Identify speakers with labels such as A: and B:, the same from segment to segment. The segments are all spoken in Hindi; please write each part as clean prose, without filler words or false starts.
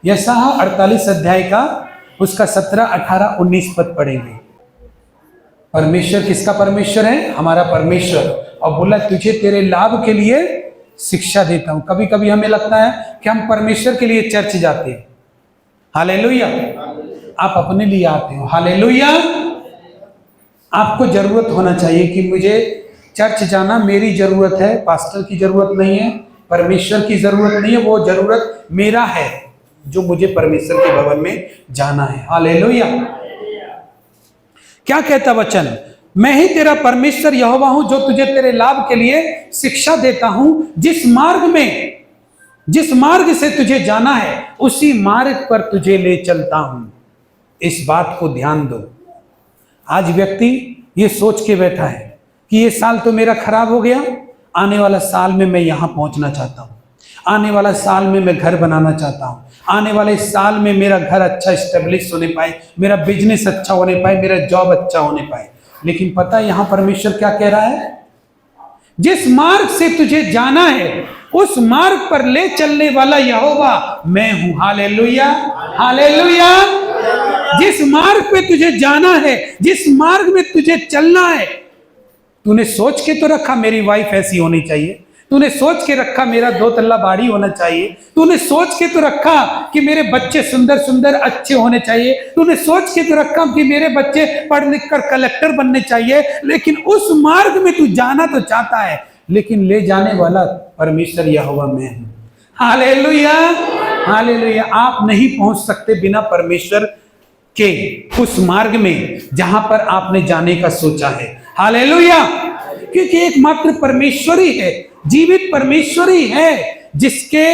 A: यशायाह 48 अध्याय का उसका 17, 18, 19 पद पढ़ेंगे। परमेश्वर किसका परमेश्वर है? हमारा परमेश्वर। और बोला तुझे तेरे लाभ के लिए शिक्षा देता हूं। कभी कभी हमें लगता है कि हम परमेश्वर के लिए चर्च जाते हैं। हालेलुया। आप अपने लिए आते हो। हालेलुया। आपको जरूरत होना चाहिए कि मुझे चर्च जाना मेरी जरूरत है, पास्टर की जरूरत नहीं है, परमेश्वर की जरूरत नहीं है। वो जरूरत मेरा है जो मुझे परमेश्वर के भवन में जाना है। हालेलुया। क्या कहता वचन? मैं ही तेरा परमेश्वर यहोवा हूं जो तुझे तेरे लाभ के लिए शिक्षा देता हूं। जिस मार्ग से तुझे जाना है उसी मार्ग पर तुझे ले चलता हूं। इस बात को ध्यान दो। आज व्यक्ति ये सोच के बैठा है कि ये साल तो मेरा खराब हो गया, आने वाला साल में मैं यहां पहुंचना चाहता हूं, आने वाला साल में मैं घर बनाना चाहता हूं, आने वाले साल में मेरा घर अच्छा स्टेब्लिश होने पाए, मेरा बिजनेस अच्छा होने पाए, मेरा जॉब अच्छा होने पाए। लेकिन पता है यहां परमेश्वर क्या कह रहा है? जिस मार्ग से तुझे जाना है उस मार्ग पर ले चलने वाला यहोवा मैं हूं। Hallelujah, hallelujah. जिस मार्ग पे तुझे जाना है, जिस मार्ग में तुझे चलना है, तूने सोच के तो रखा मेरी वाइफ ऐसी होनी चाहिए, तूने सोच के रखा मेरा 2 तल्ला बाड़ी होना चाहिए, तूने सोच के तो रखा कि मेरे बच्चे सुंदर सुंदर अच्छे होने चाहिए, तूने सोच के तो रखा कि मेरे बच्चे पढ़ लिख कर कलेक्टर बनने चाहिए। लेकिन उस मार्ग में तू जाना तो चाहता है, लेकिन ले जाने वाला परमेश्वर यहोवा मैं हूं। Hallelujah, hallelujah. आप नहीं पहुंच सकते बिना परमेश्वर के उस मार्ग में जहां पर आपने जाने का सोचा है। हालेलुया। क्योंकि एकमात्र परमेश्वर ही है, जीवित परमेश्वर ही है, जिसके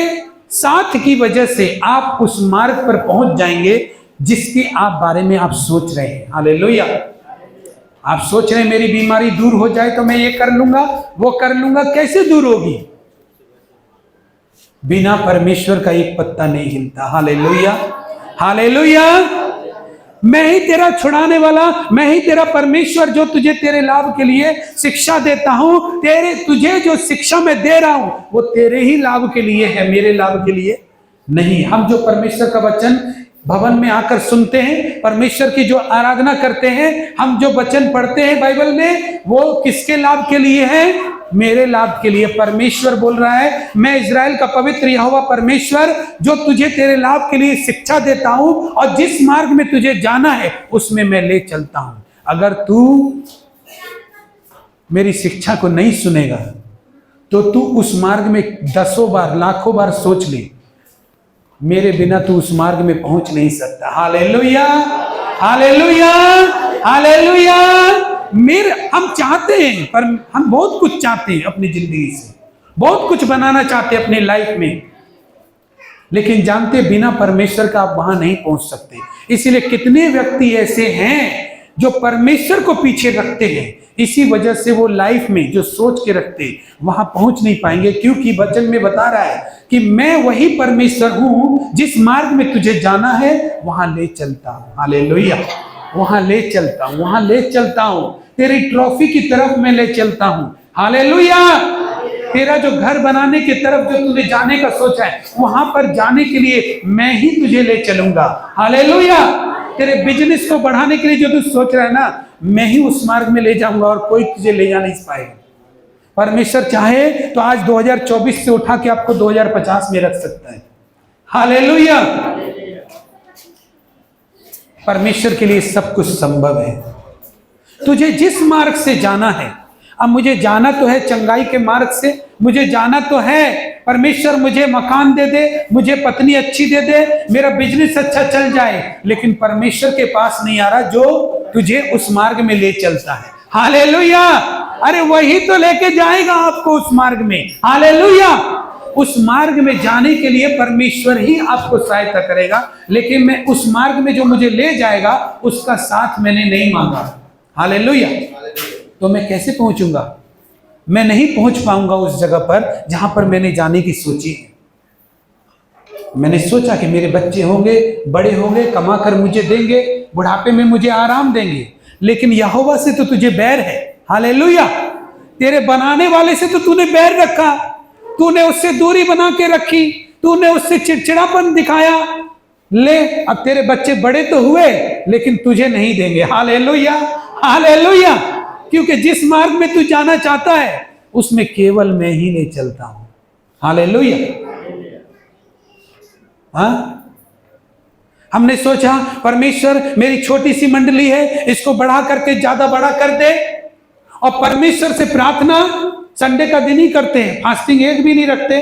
A: साथ की वजह से आप उस मार्ग पर पहुंच जाएंगे जिसके आप बारे में आप सोच रहे हैं। हालेलुया। आप सोच रहे हैं मेरी बीमारी दूर हो जाए तो मैं ये कर लूंगा, वो कर लूंगा। कैसे दूर होगी? बिना परमेश्वर का एक पत्ता नहीं हिलता। Hallelujah, hallelujah. मैं ही तेरा छुड़ाने वाला, मैं ही तेरा परमेश्वर जो तुझे तेरे लाभ के लिए शिक्षा देता हूं। तुझे जो शिक्षा मैं दे रहा हूं वो तेरे ही लाभ के लिए है, मेरे लाभ के लिए नहीं। हम जो परमेश्वर का वचन भवन में आकर सुनते हैं, परमेश्वर की जो आराधना करते हैं, हम जो वचन पढ़ते हैं बाइबल में, वो किसके लाभ के लिए है? मेरे लाभ के लिए। परमेश्वर बोल रहा है मैं इजराइल का पवित्र यहोवा परमेश्वर जो तुझे तेरे लाभ के लिए शिक्षा देता हूं और जिस मार्ग में तुझे जाना है उसमें मैं ले चलता हूं। अगर तू मेरी शिक्षा को नहीं सुनेगा तो तू उस मार्ग में 10 बार, लाखों बार सोच ले, मेरे बिना तू उस मार्ग में पहुंच नहीं सकता। Hallelujah, hallelujah, hallelujah. हम चाहते हैं, पर हम बहुत कुछ चाहते हैं अपनी जिंदगी से, बहुत कुछ बनाना चाहते हैं अपनी लाइफ में, लेकिन जानते बिना परमेश्वर का आप वहां नहीं पहुंच सकते। इसीलिए कितने व्यक्ति ऐसे हैं जो परमेश्वर को पीछे रखते हैं, इसी वजह से वो लाइफ में जो सोच के रखते वहां पहुंच नहीं पाएंगे। क्योंकि वचन में बता रहा है कि मैं वही परमेश्वर हूं जिस मार्ग में तुझे जाना है वहां ले चलता हूं। हालेलुया। वहां ले चलता हूं, वहां ले चलता हूं, तेरी ट्रॉफी की तरफ मैं ले चलता हूं। हालेलुया। तेरा जो घर बनाने की तरफ जो तूने जाने का सोचा है वहां पर जाने के लिए मैं ही तुझे ले चलूंगा। हालेलुया। तेरे बिजनेस को बढ़ाने के लिए जो तू सोच रहा है ना, मैं ही उस मार्ग में ले जाऊंगा और कोई तुझे ले जा नहीं पाएगा। परमेश्वर चाहे तो आज 2024 से उठा के आपको 2050 में रख सकता है। हालेलुया। परमेश्वर के लिए सब कुछ संभव है। तुझे जिस मार्ग से जाना है, अब मुझे जाना तो है चंगाई के मार्ग से, मुझे जाना तो है परमेश्वर मुझे मकान दे दे, मुझे पत्नी अच्छी दे दे, मेरा बिजनेस अच्छा चल जाए, लेकिन परमेश्वर के पास नहीं आ रहा जो तुझे उस मार्ग में ले चलता है। हालेलुया। अरे वही तो लेके जाएगा आपको उस मार्ग में। हालेलुया। उस मार्ग में जाने के लिए परमेश्वर ही आपको सहायता करेगा, लेकिन मैं उस मार्ग में जो मुझे ले जाएगा उसका साथ मैंने नहीं मांगा। हालेलुया। तो मैं कैसे पहुंचूंगा? मैं नहीं पहुंच पाऊंगा उस जगह पर जहां पर मैंने जाने की सोची है। मैंने सोचा कि मेरे बच्चे होंगे, बड़े होंगे, कमा कर मुझे देंगे, बुढ़ापे में मुझे आराम देंगे, लेकिन यहोवा से तो तुझे बैर है। हालेलुया। तेरे बनाने वाले से तो तूने बैर रखा, तूने उससे दूरी बना के रखी, तूने उससे चिड़चिड़ापन दिखाया, ले, अब तेरे बच्चे बड़े तो हुए लेकिन तुझे नहीं देंगे। Hallelujah, hallelujah. क्योंकि जिस मार्ग में तू जाना चाहता है उसमें केवल मैं ही नहीं चलता हूं। हालेलुया। हाँ, हमने सोचा परमेश्वर मेरी छोटी सी मंडली है, इसको बढ़ा करके ज्यादा बड़ा कर दे, और परमेश्वर से प्रार्थना संडे का दिन ही करते हैं, फास्टिंग एक भी नहीं रखते,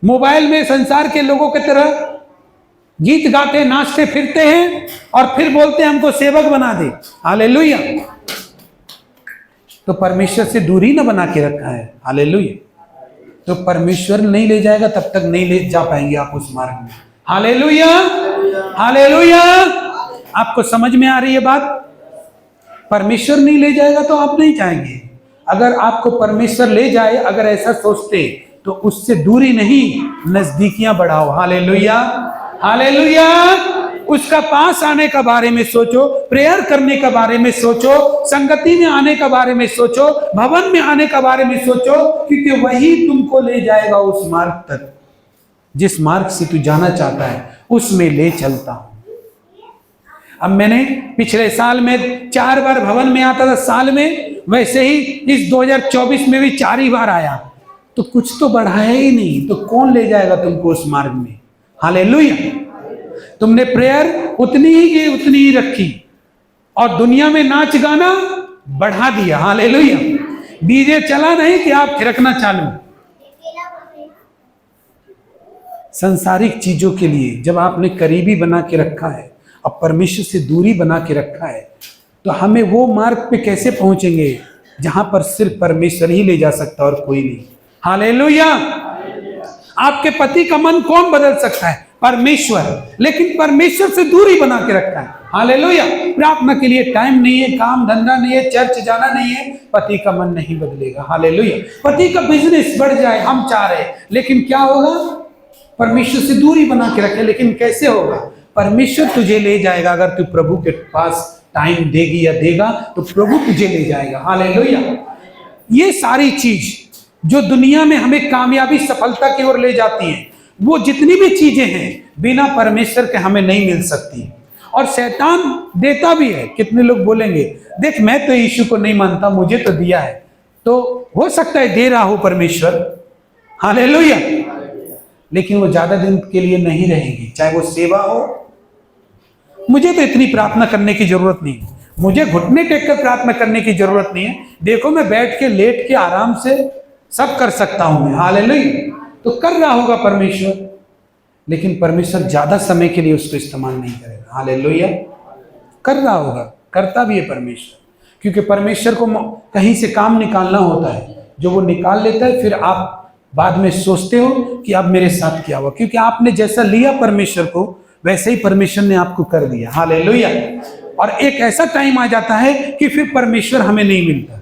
A: मोबाइल में संसार के लोगों की तरह गीत गाते नाचते फिरते हैं और फिर बोलते हैं हमको सेवक बना दे। हालेलुया। तो परमेश्वर से दूरी ना बना के रखा है। हालेलुया। तो परमेश्वर नहीं ले जाएगा तब तक नहीं ले जा पाएंगे आप उस मार्ग में। Hallelujah, hallelujah. आपको समझ में आ रही है बात? परमेश्वर नहीं ले जाएगा तो आप नहीं जाएंगे। अगर आपको परमेश्वर ले जाए, अगर ऐसा सोचते तो उससे दूरी नहीं नजदीकियां बढ़ाओ। Hallelujah, hallelujah. उसका पास आने का बारे में सोचो, प्रेयर करने का बारे में सोचो, संगति में आने का बारे में सोचो, भवन में आने का बारे में सोचो, क्योंकि वही तुमको ले जाएगा उस मार्ग तक जिस मार्ग से तू जाना चाहता है, उसमें ले चलता हूं। अब मैंने पिछले साल में 4 बार भवन में आता था साल में, वैसे ही इस 2024 में भी 4 ही बार आया, तो कुछ तो बढ़ाया ही नहीं, तो कौन ले जाएगा तुमको उस मार्ग में? हालेलुया। तुमने प्रेयर उतनी ही की उतनी ही रखी और दुनिया में नाच गाना बढ़ा दिया। हालेलुया। डीजे चला नहीं कि आप थिरकना चालू। संसारिक चीजों के लिए जब आपने करीबी बना के रखा है, अब परमेश्वर से दूरी बना के रखा है, तो हमें वो मार्ग पे कैसे पहुंचेंगे जहां पर सिर्फ परमेश्वर ही ले जा सकता और कोई नहीं। हालेलुया। आपके पति का मन कौन बदल सकता है? परमेश्वर। लेकिन परमेश्वर से दूरी बना के रखा है। हालेलुया। प्रार्थना के लिए टाइम नहीं है, काम धंधा नहीं है, चर्च जाना नहीं है, पति का मन नहीं बदलेगा। हालेलुया। पति का बिजनेस बढ़ जाए हम चाह रहे हैं, लेकिन क्या होगा? परमेश्वर से दूरी बना के रखे। लेकिन कैसे होगा? परमेश्वर तुझे ले जाएगा। अगर तू प्रभु के पास टाइम देगी या देगा तो प्रभु तुझे ले जाएगा। हालेलुया। ये सारी चीज जो दुनिया में हमें कामयाबी सफलता की ओर ले जाती हैं, वो जितनी भी चीजें हैं बिना परमेश्वर के हमें नहीं मिल सकती। और शैतान देता भी है। कितने लोग बोलेंगे देख मैं तो यीशु को नहीं मानता, मुझे तो दिया है। तो हो सकता है दे रहा हो परमेश्वर, हालेलुया, लेकिन वो ज्यादा दिन के लिए नहीं रहेगी, चाहे वो सेवा हो। मुझे तो इतनी प्रार्थना करने की जरूरत नहीं, मुझे घुटने टेक कर प्रार्थना करने की जरूरत नहीं है। देखो मैं बैठ के लेट के आराम से सब कर सकता हूं मैं। हालेलुया। तो कर रहा होगा परमेश्वर, लेकिन परमेश्वर ज्यादा समय के लिए उसको इस्तेमाल नहीं करेगा। हालेलुया। कर रहा होगा, करता भी है परमेश्वर, क्योंकि परमेश्वर को कहीं से काम निकालना होता है, जो वो निकाल लेता है। फिर आप बाद में सोचते हो कि अब मेरे साथ क्या हुआ, क्योंकि आपने जैसा लिया परमेश्वर को वैसे ही परमेश्वर ने आपको कर दिया। हालेलुया। और एक ऐसा टाइम आ जाता है कि फिर परमेश्वर हमें नहीं मिलता।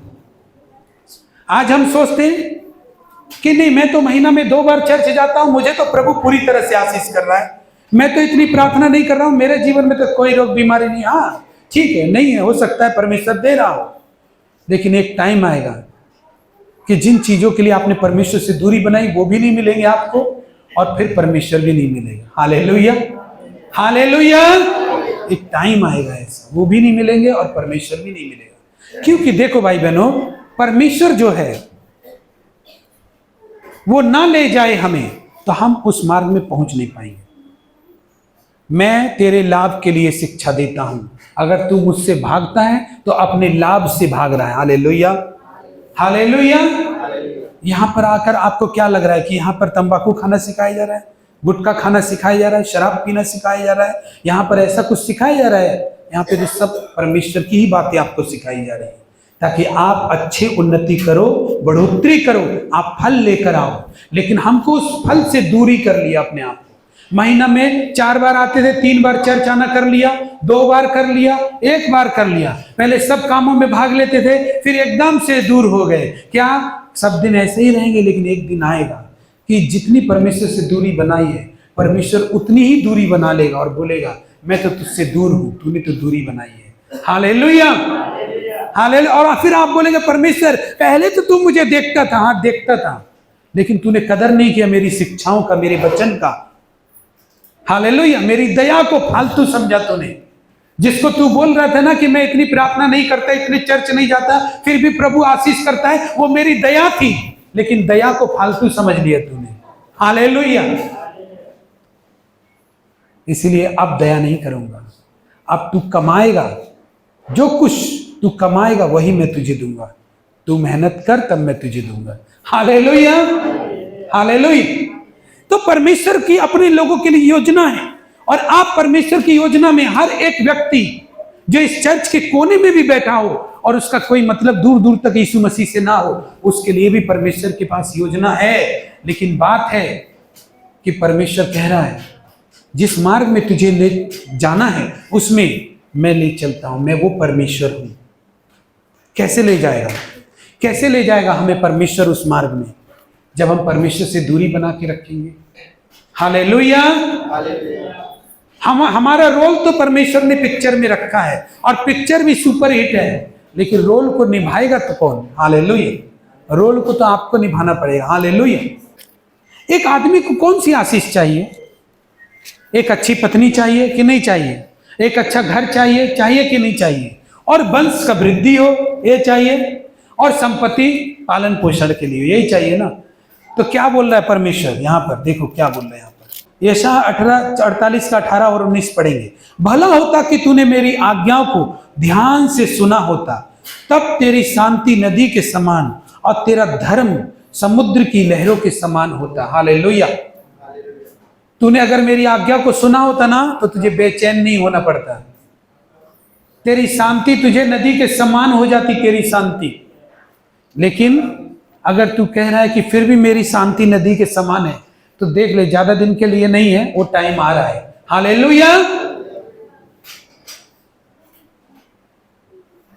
A: आज हम सोचते हैं कि नहीं मैं तो महीना में 2 बार चर्च जाता हूं, मुझे तो प्रभु पूरी तरह से आशीष कर रहा है, मैं तो इतनी प्रार्थना नहीं कर रहा हूं, मेरे जीवन में तो कोई रोग बीमारी नहीं। हाँ ठीक है, नहीं है, हो सकता है परमेश्वर दे रहा हो, लेकिन एक टाइम आएगा कि जिन चीजों के लिए आपने परमेश्वर से दूरी बनाई वो भी नहीं मिलेंगे आपको, और फिर परमेश्वर भी नहीं मिलेगा। Hallelujah, hallelujah. एक टाइम आएगा ऐसा, वो भी नहीं मिलेंगे और परमेश्वर भी नहीं मिलेगा। क्योंकि देखो भाई बहनों, परमेश्वर जो है वो ना ले जाए हमें तो हम उस मार्ग में पहुंच नहीं पाएंगे। मैं तेरे लाभ के लिए शिक्षा देता हूं, अगर तू मुझसे भागता है तो अपने लाभ से भाग रहा है। Hallelujah, hallelujah. यहां पर आकर आपको क्या लग रहा है कि यहां पर तंबाकू खाना सिखाया जा रहा है, गुटखा खाना सिखाया जा रहा है, शराब पीना सिखाया जा रहा है, यहां पर ऐसा कुछ सिखाया जा रहा है? यहाँ पे तो सब परमेश्वर की ही बातें आपको सिखाई जा रही है, ताकि आप अच्छे उन्नति करो, बढ़ोतरी करो, आप फल लेकर आओ। लेकिन हमको उस फल से दूरी कर लिया अपने आप को। महीना में 4 बार आते थे, 3 बार चर्च आना कर लिया, 2 बार कर लिया, 1 बार कर लिया। पहले सब कामों में भाग लेते थे, फिर एकदम से दूर हो गए। क्या सब दिन ऐसे ही रहेंगे? लेकिन एक दिन आएगा कि जितनी परमेश्वर से दूरी बनाई है, परमेश्वर उतनी ही दूरी बना लेगा और बोलेगा मैं तो तुझसे दूर हूं, तूने तो दूरी बनाई है। Hallelujah, hallelujah. और फिर आप बोलेंगे परमेश्वर पहले तो तू मुझे देखता था। हाँ देखता था, लेकिन तूने कदर नहीं किया मेरी शिक्षाओं का, मेरे वचन का। हालेलुया। मेरी दया को फालतू समझा तूने। जिसको तू बोल रहा था ना कि मैं इतनी प्रार्थना नहीं करता, इतने चर्च नहीं जाता, फिर भी प्रभु आशीष करता है, वो मेरी दया थी, लेकिन दया को फालतू समझ लिया तूने। हालेलुया। इसलिए अब दया नहीं करूंगा। अब तू कमाएगा, जो कुछ तू कमाएगा वही मैं तुझे दूंगा। तू मेहनत कर, तब मैं तुझे दूंगा। Hallelujah, hallelujah. तो परमेश्वर की अपने लोगों के लिए योजना है, और आप परमेश्वर की योजना में हर एक व्यक्ति जो इस चर्च के कोने में भी बैठा हो और उसका कोई मतलब दूर दूर तक यीशु मसीह से ना हो, उसके लिए भी परमेश्वर के पास योजना है। लेकिन बात है कि परमेश्वर कह रहा है जिस मार्ग में तुझे ले जाना है उसमें मैं ले चलता हूं। मैं वो परमेश्वर हूं। कैसे ले जाएगा, कैसे ले जाएगा हमें परमेश्वर उस मार्ग में? जब हम परमेश्वर से दूरी बना के रखेंगे। हालेलुया। हमारा रोल तो परमेश्वर ने पिक्चर में रखा है, और पिक्चर भी सुपर हिट है, लेकिन रोल को निभाएगा तो कौन? हालेलुया। रोल को तो आपको निभाना पड़ेगा। हालेलुया। एक आदमी को कौन सी आशीष चाहिए? एक अच्छी पत्नी चाहिए कि नहीं चाहिए? एक अच्छा घर चाहिए, चाहिए कि नहीं चाहिए? और वंश का वृद्धि हो, ये चाहिए, और संपत्ति पालन पोषण के लिए, यही चाहिए ना। तो क्या बोल रहा है परमेश्वर यहाँ पर? देखो क्या बोल रहा है यहाँ पर। यशायाह 48 का 18 और 19 पढ़ेंगे। भला होता कि तूने मेरी आज्ञाओं को ध्यान से सुना होता, तब तेरी शांति नदी के समान और तेरा धर्म समुद्र की लहरों के समान होता। हालेलुया। तूने अगर मेरी आज्ञा को सुना होता ना, तो तुझे बेचैन नहीं होना पड़ता। तेरी शांति तुझे नदी के समान हो जाती, तेरी शांति। लेकिन अगर तू कह रहा है कि फिर भी मेरी शांति नदी के समान है, तो देख ले, ज्यादा दिन के लिए नहीं है, वो टाइम आ रहा है। हालेलुया।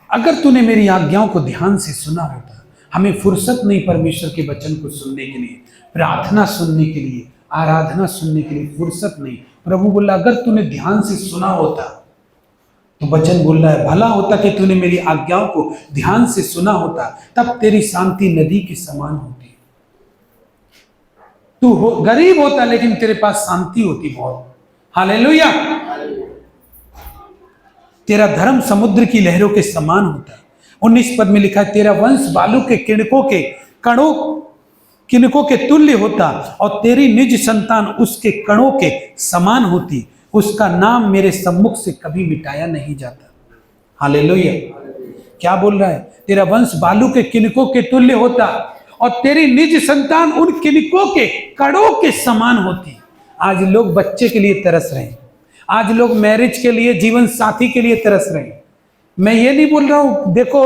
A: अगर तूने मेरी आज्ञाओं को ध्यान से सुना होता। हमें फुर्सत नहीं परमेश्वर के वचन को सुनने के लिए, प्रार्थना सुनने के लिए, आराधना सुनने के लिए फुर्सत नहीं। प्रभु बोला अगर तूने ध्यान से सुना होता, तो वचन बोल रहा है भला होता कि तूने मेरी आज्ञाओं को ध्यान से सुना होता, तब तेरी शांति नदी के समान होती। तू गरीब होता लेकिन तेरे पास शांति होती बहुत। हालेलुया। तेरा धर्म समुद्र की लहरों के समान होता है। 19 पद में लिखा है तेरा वंश बालू के किणकों के तुल्य होता, और तेरी निज संतान उसके कणों के समान होती। उसका नाम मेरे सम्मुख से कभी मिटाया नहीं जाता। हालेलुया। क्या बोल रहा है? तेरा वंश बालू के किणकों के तुल्य होता, और तेरी निज संतान उन किणकों के कणों के समान होती। आज लोग बच्चे के लिए तरस रहे हैं, आज लोग मैरिज के लिए, जीवन साथी के लिए तरस रहे हैं। मैं ये नहीं बोल रहा हूं, देखो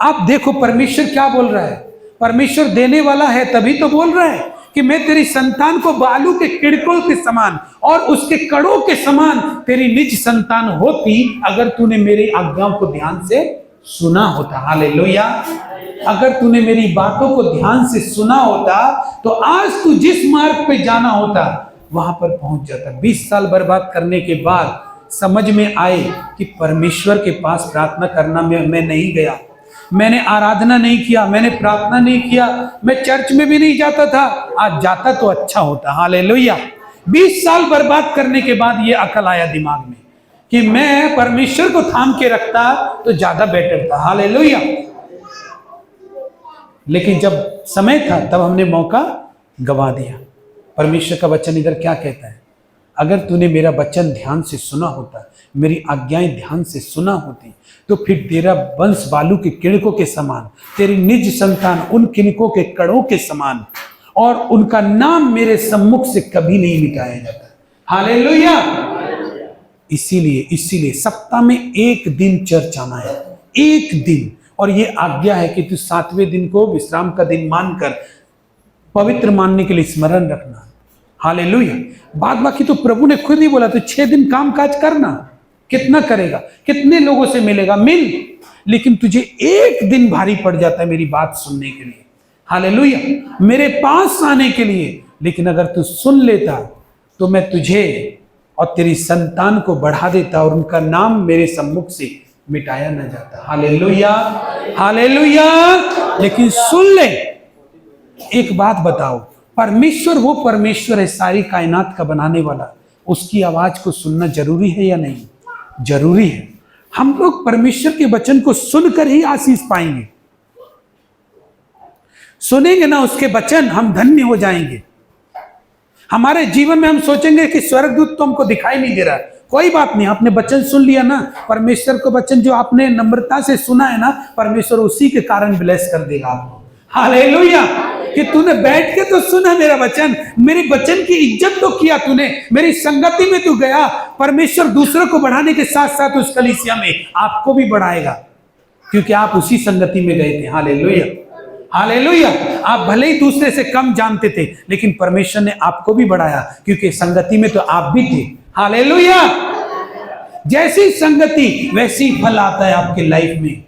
A: आप देखो परमेश्वर क्या बोल रहा है। परमेश्वर देने वाला है, तभी तो बोल रहा है कि मैं तेरी संतान को बालू के किणकों के समान और उसके कणों के समान तेरी निज संतान होती, अगर तूने मेरी आज्ञाओं को ध्यान से सुना होता। हालेलुया। अगर तूने मेरी बातों को ध्यान से सुना होता, तो आज तू जिस मार्ग पे जाना होता वहां पर पहुंच जाता। 20 साल बर्बाद करने के बाद समझ में आए कि परमेश्वर के पास प्रार्थना करना मैं नहीं गया, मैंने आराधना नहीं किया, मैंने प्रार्थना नहीं किया, मैं चर्च में भी नहीं जाता था, आज जाता तो अच्छा होता। हालेलुया। 20 साल बर्बाद करने के बाद ये अकल आया दिमाग में कि मैं परमेश्वर को थाम के रखता तो ज्यादा बेटर था। हालेलुया। लेकिन जब समय था तब हमने मौका गवा दिया। परमेश्वर का वचन इधर क्या कहता है? अगर तूने मेरा वचन ध्यान से सुना होता, मेरी आज्ञाएं ध्यान से सुना होती, तो फिर तेरा वंश बालू के किणकों के समान, तेरी निज संतान उन किणकों के कणों के समान, और उनका नाम मेरे सम्मुख से कभी नहीं मिटाया जाता। हालेलुया। इसीलिए सप्ताह में एक दिन चर्च आना है, एक दिन। और ये आज्ञा है कि तू 7वें दिन को विश्राम का दिन मानकर पवित्र मानने के लिए स्मरण रखना। हालेलुया। बाद बाकी तो प्रभु ने खुद ही बोला, तो 6 दिन काम काज करना। कितना करेगा, कितने लोगों से मिलेगा, मिल, लेकिन तुझे एक दिन भारी पड़ जाता है मेरी बात सुनने के लिए। हालेलुया। मेरे पास आने के लिए। लेकिन अगर तू सुन लेता तो मैं तुझे और तेरी संतान को बढ़ा देता, और उनका नाम मेरे सम्मुख से मिटाया न जाता। हालेलुया। हालेलुया। लेकिन सुन ले, एक बात बताओ, परमेश्वर वो परमेश्वर है सारी कायनात का बनाने वाला, उसकी आवाज को सुनना जरूरी है या नहीं? जरूरी है। हम लोग परमेश्वर के वचन को सुनकर ही आशीष पाएंगे। सुनेंगे ना उसके वचन, हम धन्य हो जाएंगे। हमारे जीवन में हम सोचेंगे कि स्वर्गदूत तो हमको दिखाई नहीं दे रहा, कोई बात नहीं, आपने वचन सुन लिया ना, परमेश्वर को वचन जो आपने नम्रता से सुना है ना, परमेश्वर उसी के कारण ब्लेस कर देगा आपको। हालेलुया, कि तूने बैठ के तो सुना मेरा वचन, मेरे वचन की इज्जत तो किया तूने, मेरी संगति में तू गया। परमेश्वर दूसरों को बढ़ाने के साथ साथ उस कलीसिया में आपको भी बढ़ाएगा, क्योंकि आप उसी संगति में गए थे। Hallelujah, hallelujah. आप भले ही दूसरे से कम जानते थे, लेकिन परमेश्वर ने आपको भी बढ़ाया, क्योंकि संगति में तो आप भी थे। हालेलुया। जैसी संगति वैसी फल आता है आपके लाइफ में,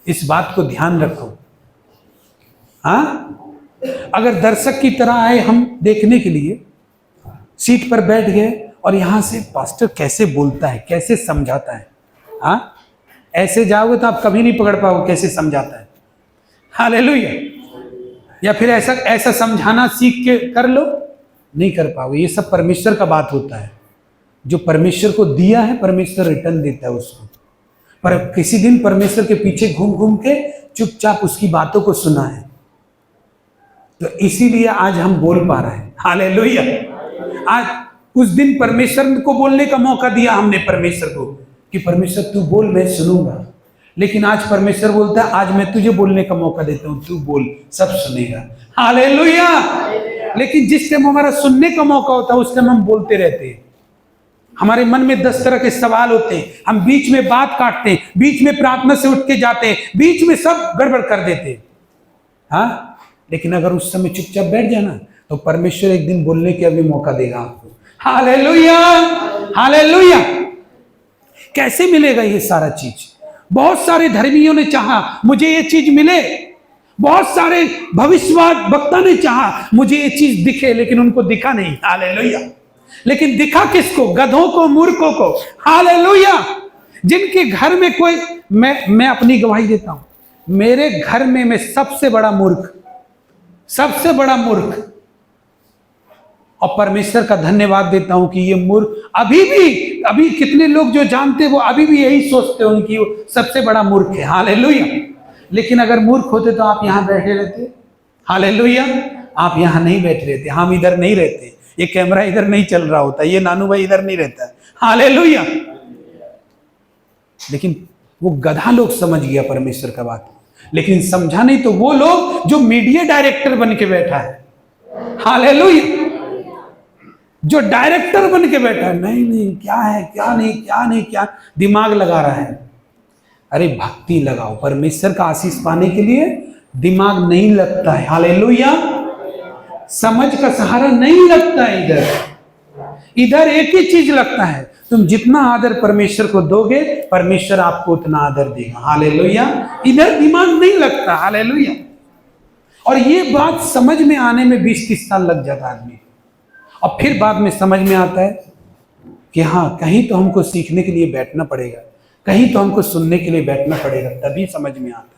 A: इस बात को ध्यान रखो। हाँ, अगर दर्शक की तरह आए हम देखने के लिए, सीट पर बैठ गए और यहां से पास्टर कैसे बोलता है, कैसे समझाता है, हाँ, ऐसे जाओगे तो आप कभी नहीं पकड़ पाओगे कैसे समझाता है। हालेलुया। या फिर ऐसा समझाना सीख के कर लो, नहीं कर पाओगे। ये सब परमेश्वर का बात होता है। जो परमेश्वर को दिया है, परमेश्वर रिटर्न देता है उसको। पर किसी दिन परमेश्वर के पीछे घूम घूम के चुपचाप उसकी बातों को सुना है, तो इसीलिए आज हम बोल पा रहे हैं। हालेलुया। आज उस दिन परमेश्वर को बोलने का मौका दिया हमने परमेश्वर को, कि परमेश्वर तू बोल, मैं सुनूंगा। लेकिन आज परमेश्वर बोलता है, आज मैं तुझे बोलने का मौका देता हूं, तू बोल, सब सुनेगा। हालेलुया। लेकिन जिस टाइम हमारा सुनने का मौका होता है, उस टाइम हम बोलते रहते हैं। हमारे मन में 10 तरह के सवाल होते हैं, हम बीच में बात काटते हैं, बीच में प्रार्थना से उठ के जाते हैं, बीच में सब गड़बड़ कर देते हैं। हाँ, लेकिन अगर उस समय चुपचाप बैठ जाना, तो परमेश्वर एक दिन बोलने का भी मौका देगा आपको। Hallelujah, hallelujah. कैसे मिलेगा ये सारा चीज? बहुत सारे धर्मियों ने चाहा मुझे ये चीज मिले, बहुत सारे भविष्यवाद वक्ता ने चाहा मुझे ये चीज दिखे, लेकिन उनको दिखा नहीं। हालेलुया। लेकिन दिखा किसको? गधों को, मूर्खों को। हालेलुया। जिनके घर में कोई, मैं अपनी गवाही देता हूं, मेरे घर में मैं सबसे बड़ा मूर्ख, सबसे बड़ा मूर्ख, और परमेश्वर का धन्यवाद देता हूं कि ये मूर्ख अभी कितने लोग जो जानते हैं वो अभी भी यही सोचते हैं कि वो सबसे बड़ा मूर्ख है। हालेलुया। लेकिन अगर मूर्ख होते तो आप यहां बैठे रहते? हालेलुया। आप यहां नहीं बैठे रहते, हम इधर नहीं रहते, ये कैमरा इधर नहीं चल रहा होता, ये नानू भाई इधर नहीं रहता। हालेलुया। लेकिन वो गधा लोग समझ गया परमेश्वर का बात, लेकिन समझा नहीं तो वो लोग जो मीडिया डायरेक्टर बन के बैठा है। हालेलुया। जो डायरेक्टर बन के बैठा है, नहीं क्या है, क्या नहीं, क्या नहीं, क्या दिमाग लगा रहा है। अरे भक्ति लगाओ, परमेश्वर का आशीष पाने के लिए दिमाग नहीं लगता है। हालेलुया। समझ का सहारा नहीं लगता है। इधर एक ही चीज लगता है, तुम जितना आदर परमेश्वर को दोगे, परमेश्वर आपको उतना आदर देगा। हालेलुया। इधर दिमाग नहीं लगता। हालेलुया। और ये बात समझ में आने में 20-30 साल लग जाता है आदमी, और फिर बाद में समझ में आता है कि हाँ, कहीं तो हमको सीखने के लिए बैठना पड़ेगा, कहीं तो हमको सुनने के लिए बैठना पड़ेगा, तभी समझ में आता है।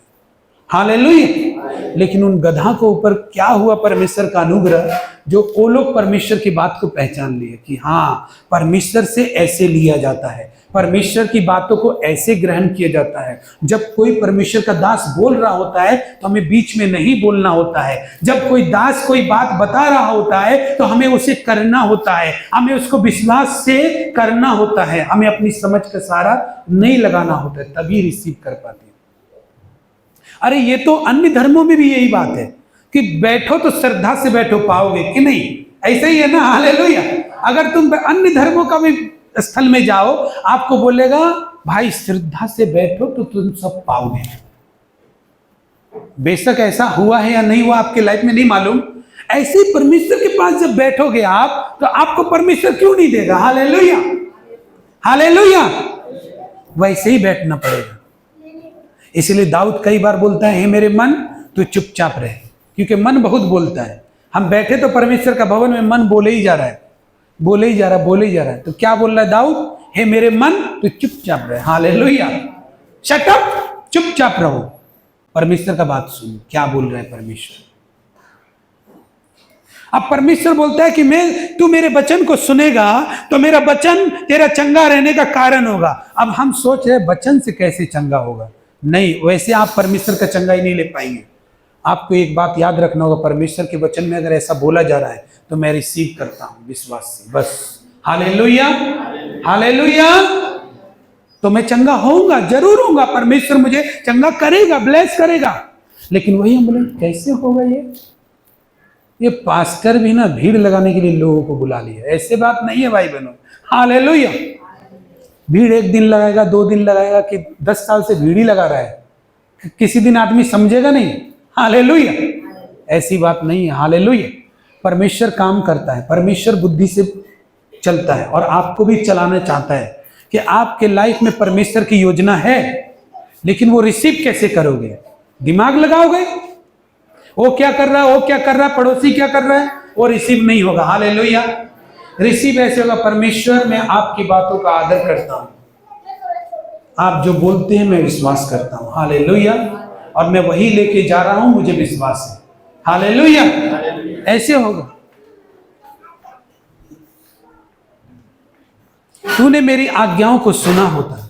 A: हालेलुया। लेकिन उन गधा को ऊपर क्या हुआ? परमेश्वर का अनुग्रह, जो वो लोग परमेश्वर की बात को पहचान लिए कि हाँ, परमेश्वर से ऐसे लिया जाता है, परमेश्वर की बातों को ऐसे ग्रहण किया जाता है। जब कोई परमेश्वर का दास बोल रहा होता है तो हमें बीच में नहीं बोलना होता है। जब कोई दास कोई बात बता रहा होता है तो हमें उसे करना होता है, हमें उसको विश्वास से करना होता है, हमें अपनी समझ का सहारा नहीं लगाना होता है, तभी रिसीव कर पाते हैं। अरे ये तो अन्य धर्मों में भी यही बात है कि बैठो तो श्रद्धा से बैठो, पाओगे कि नहीं? ऐसे ही है ना। हालेलुया। अगर तुम अन्य धर्मों का भी स्थल में जाओ, आपको बोलेगा भाई श्रद्धा से बैठो तो तुम सब पाओगे। बेशक ऐसा हुआ है या नहीं हुआ आपके लाइफ में नहीं मालूम, ऐसे ही परमेश्वर के पास जब बैठोगे आप, तो आपको परमेश्वर क्यों नहीं देगा? Hallelujah, hallelujah. वैसे ही बैठना पड़ेगा। इसलिए दाऊद कई बार बोलता है, हे मेरे मन तू चुपचाप रहे, क्योंकि मन बहुत बोलता है। हम बैठे तो परमेश्वर का भवन में मन बोले ही जा रहा है, बोले ही जा रहा है, बोले ही जा रहा है। तो क्या बोल रहा है दाऊद? हे मेरे मन तू चुपचाप रहे। हालेलुया। शट अप, चुपचाप रहो, परमेश्वर का बात सुनो, क्या बोल रहा है परमेश्वर। अब परमेश्वर बोलता है कि तू मेरे वचन को सुनेगा तो मेरा वचन तेरा चंगा रहने का कारण होगा। अब हम सोच रहे वचन से कैसे चंगा होगा, नहीं, वैसे आप परमेश्वर का चंगा ही नहीं ले पाएंगे। आपको एक बात याद रखना होगा, परमेश्वर के वचन में अगर ऐसा बोला जा रहा है तो मैं रिसीव करता हूं विश्वास से, बस। Hallelujah, hallelujah. तो मैं चंगा होऊंगा, जरूर होऊंगा, परमेश्वर मुझे चंगा करेगा, ब्लेस करेगा। लेकिन वही हम बोले कैसे होगा ये पास्टर भी ना भीड़ लगाने के लिए लोगों को बुला लिया, ऐसे बात नहीं है भाई बहनों। हालेलुया। भीड़ एक दिन लगाएगा, 2 दिन लगाएगा कि 10 साल से भीड़ ही लगा रहा है, किसी दिन आदमी समझेगा नहीं। हालेलुया, ऐसी बात नहीं है। हालेलुया। परमेश्वर काम करता है, परमेश्वर बुद्धि से चलता है और आपको भी चलाना चाहता है कि आपके लाइफ में परमेश्वर की योजना है, लेकिन वो रिसीव कैसे करोगे? दिमाग लगाओगे वो क्या कर रहा है, वो क्या कर रहा है, पड़ोसी क्या कर रहा है, वो रिसीव नहीं होगा। हालेलुया। रिसीव ऐसे होगा, परमेश्वर मैं आपकी बातों का आदर करता हूं, आप जो बोलते हैं मैं विश्वास करता हूं। हालेलुया। और मैं वही लेके जा रहा हूं, मुझे विश्वास है। हालेलुया। ऐसे होगा। तूने मेरी आज्ञाओं को सुना होता।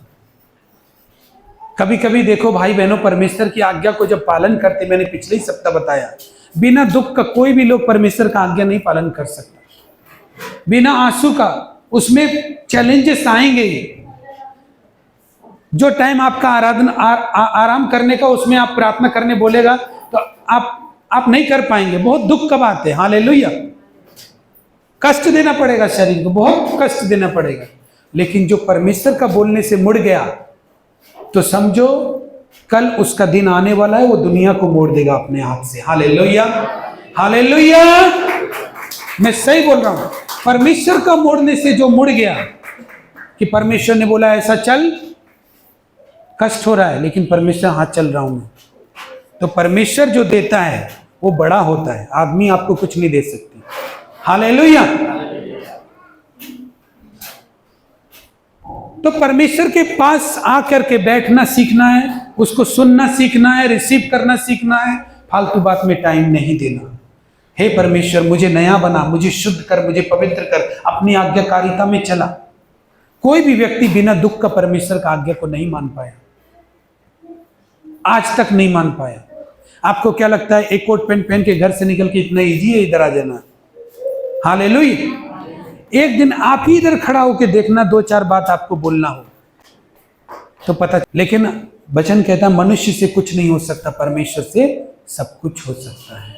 A: कभी कभी देखो भाई बहनों, परमेश्वर की आज्ञा को जब पालन करते, मैंने पिछले ही सप्ताह बताया, बिना दुख का कोई भी लोग परमेश्वर का आज्ञा नहीं पालन कर सकता, बिना आंसू का। उसमें चैलेंजेस आएंगे। जो टाइम आपका आराम करने का, उसमें आप प्रार्थना करने बोलेगा तो आप नहीं कर पाएंगे। बहुत दुख का बात है। हालेलुया। कष्ट देना पड़ेगा शरीर को, बहुत कष्ट देना पड़ेगा। लेकिन जो परमेश्वर का बोलने से मुड़ गया तो समझो कल उसका दिन आने वाला है, वो दुनिया को मोड़ देगा अपने हाथ से। Hallelujah, hallelujah. मैं सही बोल रहा हूं। परमेश्वर का मोड़ने से जो मुड़ गया, कि परमेश्वर ने बोला ऐसा चल, कष्ट हो रहा है लेकिन परमेश्वर हाथ चल रहा हूं मैं, तो परमेश्वर जो देता है वो बड़ा होता है, आदमी आपको कुछ नहीं दे सकती। हालेलुया। तो परमेश्वर के पास आकर के बैठना सीखना है, उसको सुनना सीखना है, रिसीव करना सीखना है, फालतू बात में टाइम नहीं देना। हे परमेश्वर मुझे नया बना, मुझे शुद्ध कर, मुझे पवित्र कर, अपनी आज्ञाकारिता में चला। कोई भी व्यक्ति बिना दुख का परमेश्वर का आज्ञा को नहीं मान पाया, आज तक नहीं मान पाया। आपको क्या लगता है एक कोट पैंट पहन के घर से निकल के इतना इजी है इधर आ जाना? हालेलुया। एक दिन आप ही इधर खड़ा होकर देखना, 2-4 बात आपको बोलना हो तो पता। लेकिन वचन कहता है मनुष्य से कुछ नहीं हो सकता, परमेश्वर से सब कुछ हो सकता है।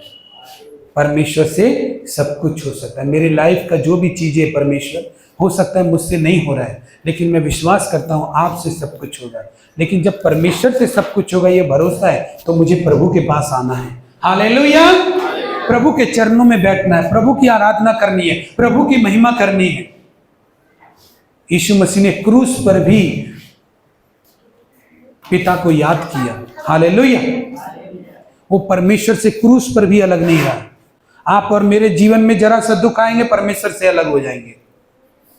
A: परमेश्वर से सब कुछ हो सकता है। मेरी लाइफ का जो भी चीजें परमेश्वर, हो सकता है मुझसे नहीं हो रहा है, लेकिन मैं विश्वास करता हूं आपसे सब कुछ होगा। लेकिन जब परमेश्वर से सब कुछ होगा ये भरोसा है, तो मुझे प्रभु के पास आना है। हालेलुया। प्रभु के चरणों में बैठना है, प्रभु की आराधना करनी है, प्रभु की महिमा करनी है। यीशु मसीह ने क्रूस पर भी पिता को याद किया। हालेलुया। वो परमेश्वर से क्रूस पर भी अलग नहीं रहा। आप और मेरे जीवन में जरा सा दुख आएंगे, परमेश्वर से अलग हो जाएंगे,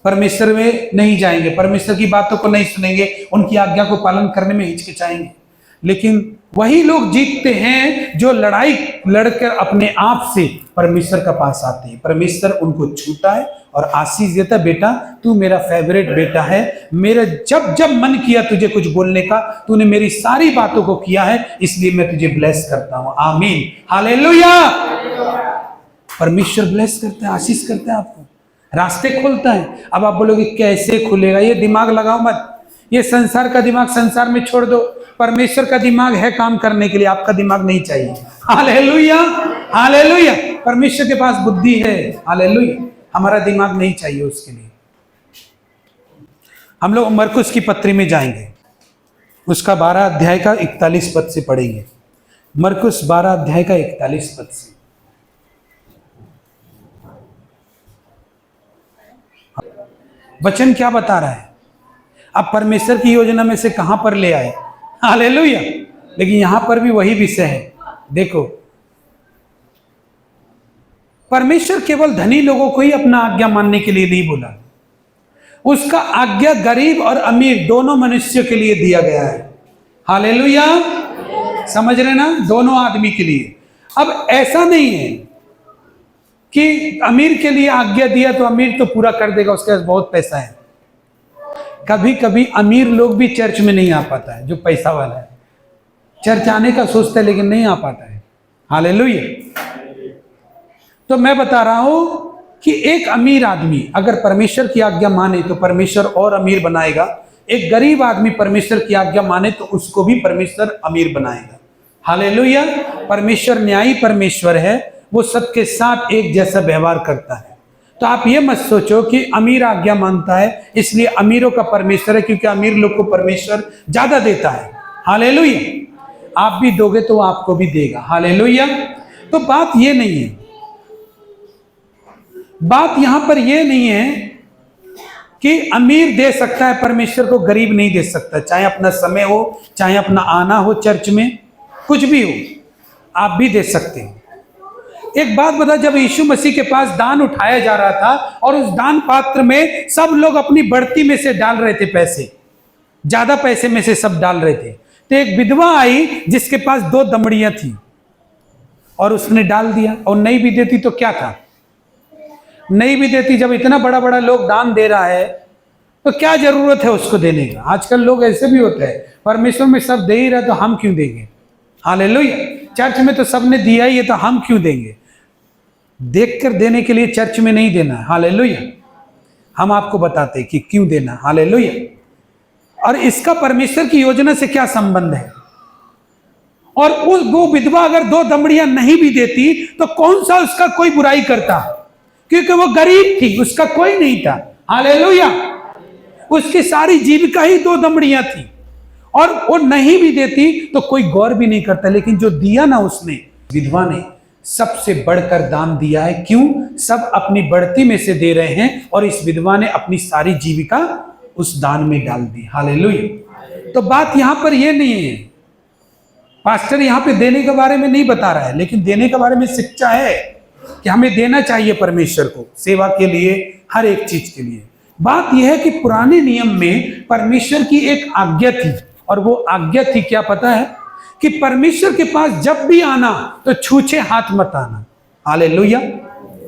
A: परमेश्वर में नहीं जाएंगे, परमेश्वर की बातों को नहीं सुनेंगे, उनकी आज्ञा को पालन करने में हिचकिचाएंगे। लेकिन वही लोग जीतते हैं जो लड़ाई लड़कर अपने आप से परमेश्वर का पास आते हैं। परमेश्वर उनको छूता है और आशीष देता है, बेटा तू मेरा फेवरेट बेटा है, मेरा जब जब मन किया तुझे कुछ बोलने का, तूने मेरी सारी बातों को किया है, इसलिए मैं तुझे ब्लेस करता हूं। आमीन। हालेलुया। परमेश्वर ब्लेस करता है, आशीष करता है, आपको रास्ते खोलता है। अब आप बोलोगे कैसे खुलेगा? ये दिमाग लगाओ मत, ये संसार का दिमाग संसार में छोड़ दो। परमेश्वर का दिमाग है काम करने के लिए, आपका दिमाग नहीं चाहिए। Hallelujah, hallelujah. परमेश्वर के पास बुद्धि है। हालेलुया। हमारा दिमाग नहीं चाहिए उसके लिए। हम लोग मरकुस की पत्री में जाएंगे, उसका 12 अध्याय का 41 पद से पढ़ेंगे। मरकुस 12 अध्याय का 41 पद से। वचन क्या बता रहा है? अब परमेश्वर की योजना में से कहां पर ले आए? हालेलुया। लेकिन यहां पर भी वही विषय है। देखो, परमेश्वर केवल धनी लोगों को ही अपना आज्ञा मानने के लिए नहीं बोला, उसका आज्ञा गरीब और अमीर दोनों मनुष्यों के लिए दिया गया है। हालेलुया। समझ रहे ना? दोनों आदमी के लिए। अब ऐसा नहीं है कि अमीर के लिए आज्ञा दिया तो अमीर तो पूरा कर देगा, उसके पास बहुत पैसा है। कभी कभी अमीर लोग भी चर्च में नहीं आ पाता है, जो पैसा वाला है चर्च आने का सोचता है लेकिन नहीं आ पाता है। हालेलुया। तो मैं बता रहा हूं कि एक अमीर आदमी अगर परमेश्वर की आज्ञा माने तो परमेश्वर और अमीर बनाएगा। एक गरीब आदमी परमेश्वर की आज्ञा माने तो उसको भी परमेश्वर अमीर बनाएगा। हालेलुया। परमेश्वर न्यायी परमेश्वर है, वो सबके साथ एक जैसा व्यवहार करता है। तो आप ये मत सोचो कि अमीर आज्ञा मानता है इसलिए अमीरों का परमेश्वर है, क्योंकि अमीर लोग को परमेश्वर ज्यादा देता है। हालेलुया। आप भी दोगे तो आपको भी देगा। हालेलुया। तो बात ये नहीं है, बात यहां पर यह नहीं है कि अमीर दे सकता है परमेश्वर को, गरीब नहीं दे सकता। चाहे अपना समय हो, चाहे अपना आना हो चर्च में, कुछ भी हो, आप भी दे सकते हैं। एक बात बता, जब यीशु मसीह के पास दान उठाया जा रहा था और उस दान पात्र में सब लोग अपनी बढ़ती में से डाल रहे थे पैसे, ज्यादा पैसे में से सब डाल रहे थे, तो एक विधवा आई जिसके पास 2 दमड़ियां थी और उसने डाल दिया। और नहीं भी देती तो क्या था, नहीं भी देती। जब इतना बड़ा बड़ा लोग दान दे रहा है तो क्या जरूरत है उसको देने का। आजकल लोग ऐसे भी होते हैं, परमेश्वर में सब दे ही रहा तो हम क्यों देंगे। हालेलुया। चर्च में तो सबने दिया ही है तो हम क्यों देंगे। देखकर देने के लिए चर्च में नहीं देना है। हालेलुया। हम आपको बताते हैं कि क्यों देना। हालेलुया। और इसका परमेश्वर की योजना से क्या संबंध है। और वो विधवा अगर 2 दमड़ियां नहीं भी देती तो कौन सा उसका कोई बुराई करता, क्योंकि वो गरीब थी, उसका कोई नहीं था। हालेलुया। उसकी सारी जीविका ही 2 दमड़ियां थी और वो नहीं भी देती तो कोई गौर भी नहीं करता। लेकिन जो दिया ना उसने, विधवा ने सबसे बढ़कर दान दिया है। क्यों? सब अपनी बढ़ती में से दे रहे हैं और इस विधवा ने अपनी सारी जीविका उस दान में डाल दी। हालेलुया। तो बात यहां पर यह नहीं है, पास्टर यहां पे देने के बारे में नहीं बता रहा है, लेकिन देने के बारे में शिक्षा है कि हमें देना चाहिए परमेश्वर को, सेवा के लिए, हर एक चीज के लिए। बात यह है कि पुराने नियम में परमेश्वर की एक आज्ञा थी, और वो आज्ञा थी क्या पता है, कि परमेश्वर के पास जब भी आना तो छूछे हाथ मत आना। हालेलुया।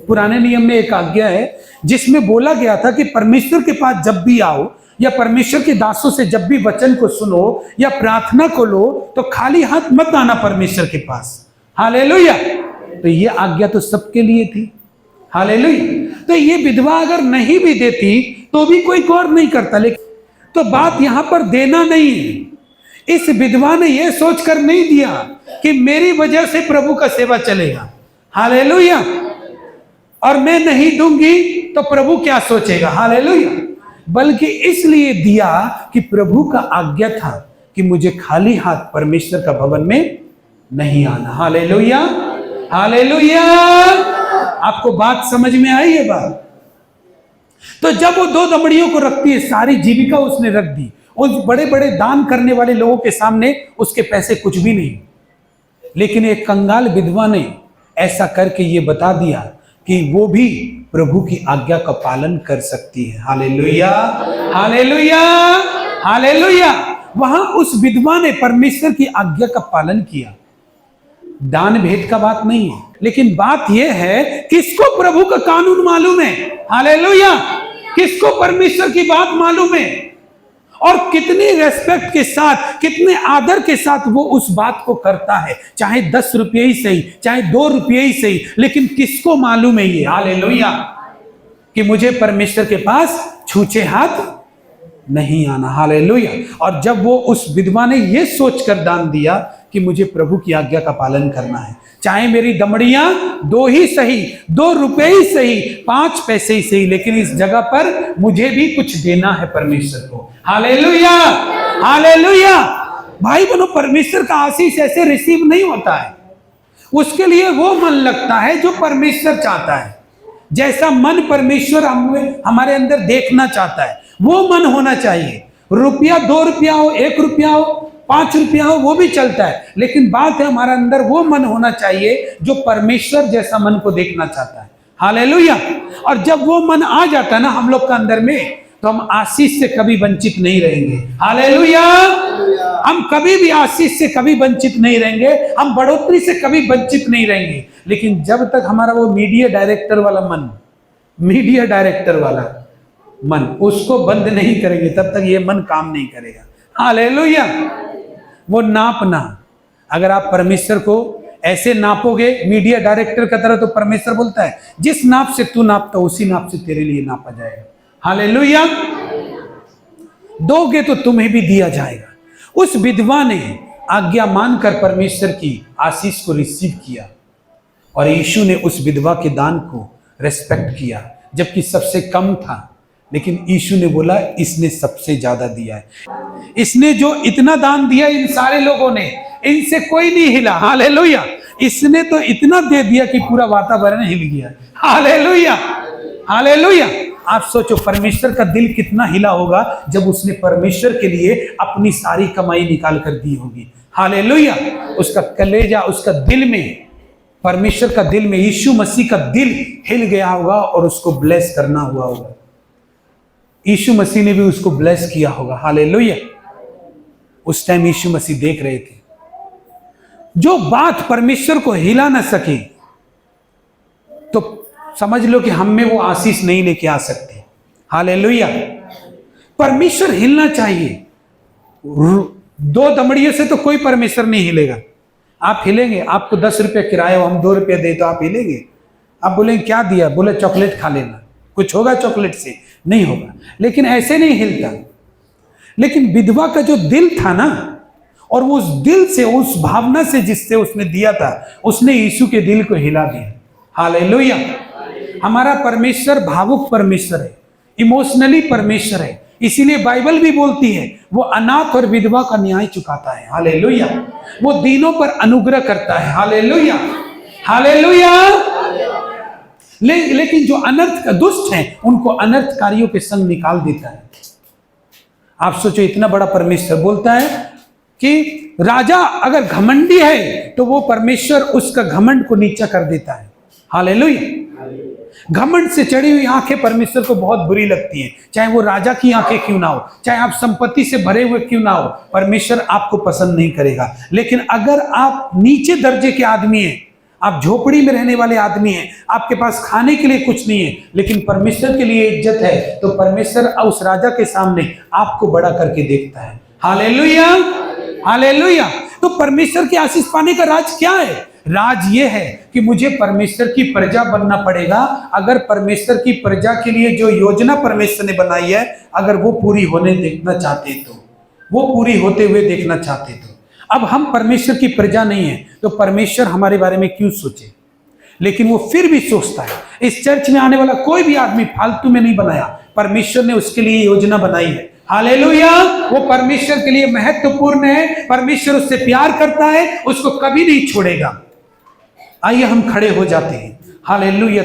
A: पुराने नियम में एक आज्ञा है जिसमें बोला गया था कि परमेश्वर के पास जब भी आओ या परमेश्वर के दासों से जब भी वचन को सुनो या प्रार्थना को लो तो खाली हाथ मत आना परमेश्वर के पास। हालेलुया। तो ये आज्ञा तो सबके लिए थी। हालेलुया। तो ये विधवा अगर नहीं भी देती तो भी कोई गौर नहीं करता। लेकिन तो बात यहां पर देना नहीं है। इस विधवा ने यह सोचकर नहीं दिया कि मेरी वजह से प्रभु का सेवा चलेगा। हालेलुया। और मैं नहीं दूंगी तो प्रभु क्या सोचेगा। हालेलुया। बल्कि इसलिए दिया कि प्रभु का आज्ञा था कि मुझे खाली हाथ परमेश्वर का भवन में नहीं आना। हालेलुया। हालेलुया। आपको बात समझ में आई है बात। तो जब वो 2 दमड़ियों को रखती है, सारी जीविका उसने रख दी, उस बड़े बड़े दान करने वाले लोगों के सामने उसके पैसे कुछ भी नहीं। लेकिन एक कंगाल विधवा ने ऐसा करके ये बता दिया कि वो भी प्रभु की आज्ञा का पालन कर सकती है। हालेलुया। हालेलुया। हालेलुया। वहां उस विधवा ने परमेश्वर की आज्ञा का पालन किया। दान भेद का बात नहीं है, लेकिन बात यह है किसको प्रभु का कानून मालूम है। हालेलुया। किसको परमेश्वर की बात मालूम है और कितनी रेस्पेक्ट के साथ, कितने आदर के साथ वो उस बात को करता है, चाहे 10 रुपये ही सही, चाहे 2 रुपये ही सही, लेकिन किसको मालूम है ये। हालेलुया। कि मुझे परमेश्वर के पास छूछे हाथ नहीं आना। हालेलुया। और जब वो उस विधवा ने ये सोचकर दान दिया कि मुझे प्रभु की आज्ञा का पालन करना है, चाहे मेरी दमड़ियां 2 ही सही, 2 रुपए ही सही, 5 पैसे ही सही, लेकिन इस जगह पर मुझे भी कुछ देना है परमेश्वर को। हालेलुया। हालेलुया। भाई बहनों, परमेश्वर का आशीष ऐसे रिसीव नहीं होता है। उसके लिए वो मन लगता है जो परमेश्वर चाहता है। जैसा मन परमेश्वर हमारे अंदर देखना चाहता है वो मन होना चाहिए। रुपया 2 रुपया हो, 1 रुपया हो, 5 रुपया हो, वो भी चलता है, लेकिन बात है हमारे अंदर वो मन होना चाहिए जो परमेश्वर जैसा मन को देखना चाहता है। हालेलुया। और जब वो मन आ जाता है ना हम लोग का अंदर में, तो हम आशीष से कभी वंचित नहीं रहेंगे। हालेलुया। हम कभी भी आशीष से कभी वंचित नहीं रहेंगे, हम बढ़ोतरी से कभी वंचित नहीं रहेंगे। लेकिन जब तक हमारा वो मीडिया डायरेक्टर वाला मन उसको बंद नहीं करेंगे, तब तक ये मन काम नहीं करेगा। हालेलुया। वो नापना, अगर आप परमेश्वर को ऐसे नापोगे मीडिया डायरेक्टर की तरह, तो परमेश्वर बोलता है जिस नाप से तू नापता उसी नाप से तेरे लिए नापा जाएगा। हालेलुया। दोगे तो तुम्हें भी दिया जाएगा। उस विधवा ने आज्ञा मानकर परमेश्वर की आशीष को रिसीव किया, और यीशु ने उस विधवा के दान को रेस्पेक्ट किया, जबकि सबसे कम था। लेकिन यीशु ने बोला इसने सबसे ज्यादा दिया है। इसने जो इतना दान दिया इन सारे लोगों ने, इनसे कोई नहीं हिला। हालेलुया। इसने तो इतना दे दिया कि पूरा वातावरण हिल गया। Hallelujah, hallelujah. आप सोचो परमेश्वर का दिल कितना हिला होगा जब उसने परमेश्वर के लिए अपनी सारी कमाई निकाल कर दी होगी। हालेलुया। उसका कलेजा, उसका दिल में, परमेश्वर का दिल में यीशु मसीह का दिल हिल गया होगा और उसको ब्लेस करना हुआ होगा। यीशु मसीह ने भी उसको ब्लेस किया होगा। हालेलुया। उस टाइम यीशु मसीह देख रहे थे। जो बात परमेश्वर को हिला ना सके, तो समझ लो कि हम में वो आशीष नहीं लेके आ सकते। हालेलुया। परमेश्वर हिलना चाहिए। दो दमड़ियों से तो कोई परमेश्वर नहीं हिलेगा। आप हिलेंगे, आपको 10 रुपये किराया हो, हम 2 रुपये दे, तो आप हिलेंगे? आप बोलेंगे क्या दिया? बोले चॉकलेट खा लेना, कुछ होगा चॉकलेट से? नहीं होगा। लेकिन ऐसे नहीं हिलता। लेकिन विधवा का जो दिल था ना, और वो उस दिल से, उस भावना से जिससे उसने दिया था, उसने यीशु के दिल को हिला दिया। हालेलुया। हमारा परमेश्वर भावुक परमेश्वर है, इमोशनली परमेश्वर है। इसीलिए बाइबल भी बोलती है वो अनाथ और विधवा का न्याय चुकाता है। हालेलुया। वो दीनों पर अनुग्रह करता है। Hallelujah, hallelujah. लेकिन जो अनर्थ दुष्ट हैं, उनको अनर्थकारियों के संग निकाल देता है। आप सोचो, इतना बड़ा परमेश्वर बोलता है कि राजा अगर घमंडी है तो वो परमेश्वर उसका घमंड को नीचा कर देता है। हालेलुया। घमंड से चढ़ी हुई आंखें परमेश्वर को बहुत बुरी लगती हैं, चाहे वो राजा की आंखें क्यों ना हो, चाहे आप संपत्ति से भरे हुए क्यों ना हो, परमेश्वर आपको पसंद नहीं करेगा। लेकिन अगर आप नीचे दर्जे के आदमी हैं, आप झोपड़ी में रहने वाले आदमी हैं, आपके पास खाने के लिए कुछ नहीं है, लेकिन परमेश्वर के लिए इज्जत है, तो परमेश्वर उस राजा के सामने आपको बड़ा करके देखता है। Hallelujah, hallelujah. तो परमेश्वर की आशीष पाने का राज क्या है? राज ये है कि मुझे परमेश्वर की प्रजा बनना पड़ेगा। अगर परमेश्वर की प्रजा के लिए जो योजना परमेश्वर ने बनाई है, अगर वो पूरी होने देखना चाहते, तो वो पूरी होते हुए देखना चाहते, तो अब हम परमेश्वर की प्रजा नहीं है, तो परमेश्वर हमारे बारे में क्यों सोचे? लेकिन वो फिर भी सोचता है। इस चर्च में आने वाला कोई भी आदमी फालतू में नहीं बनाया, परमेश्वर ने उसके लिए योजना बनाई है। हालेलुया। वो परमेश्वर के लिए महत्वपूर्ण है, परमेश्वर उससे प्यार करता है, उसको कभी नहीं छोड़ेगा। आइए हम खड़े हो जाते हैं। हालेलुया।